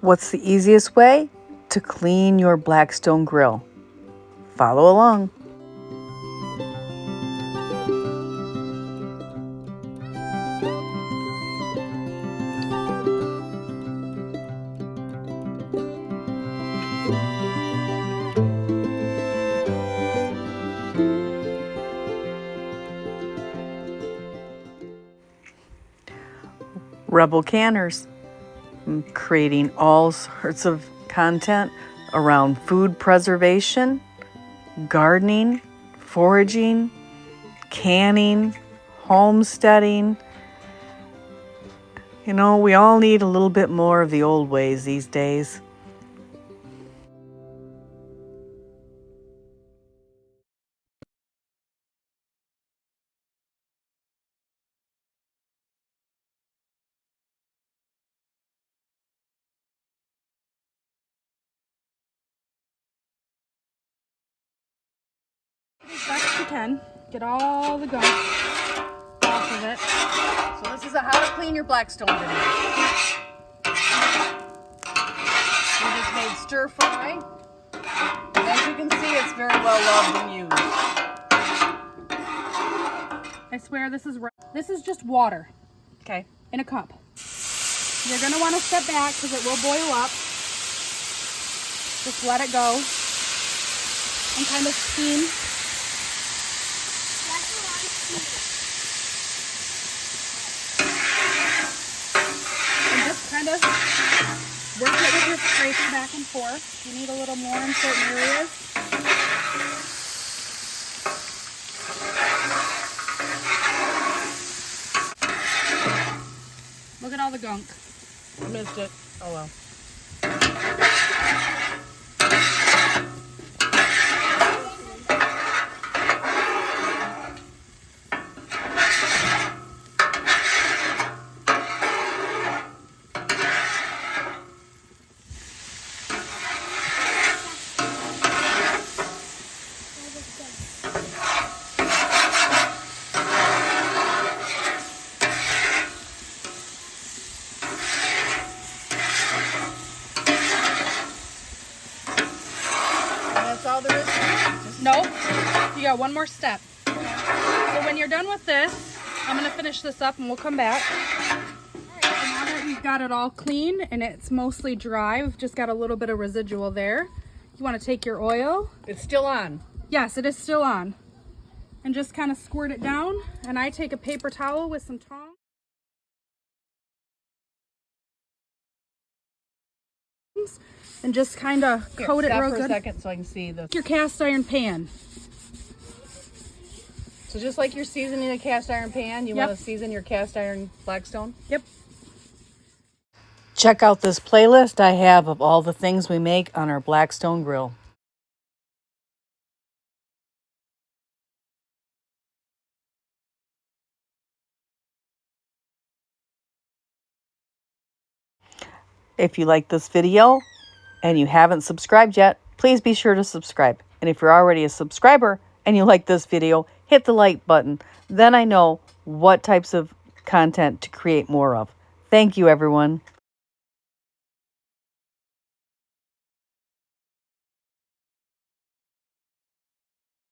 What's the easiest way to clean your blackstone grill? Follow along. Rebel Canners, creating all sorts of content around food preservation, gardening, foraging, canning, homesteading. You know, we all need a little bit more of the old ways these days. As best you can. Get all the gunk off of it. So this is a how to clean your blackstone video. We just made stir fry. And as you can see, it's very well loved and used. I swear this is just water. Okay. In a cup. You're going to want to step back because it will boil up. Just let it go and kind of steam. And just kind of work it with your scraper back and forth. You need a little more in certain areas. Look at all the gunk. I missed it. Oh well. All there is to it? No, you got one more step. So when you're done with this, I'm going to finish this up and we'll come back. Alright, so now that we've got it all clean and it's mostly dry, we've just got a little bit of residual there. You want to take your oil. It's still on. Yes, it is still on. And just kind of squirt it down. And I take a paper towel with some tongs. And just kind of coat it real good. For a second so I can see the. Your cast iron pan. So just like you're seasoning a cast iron pan, you Yep. want to season your cast iron blackstone? Yep. Check out this playlist I have of all the things we make on our blackstone grill. If you like this video and you haven't subscribed yet, please be sure to subscribe. And if you're already a subscriber and you like this video, hit the like button. Then I know what types of content to create more of. Thank you, everyone.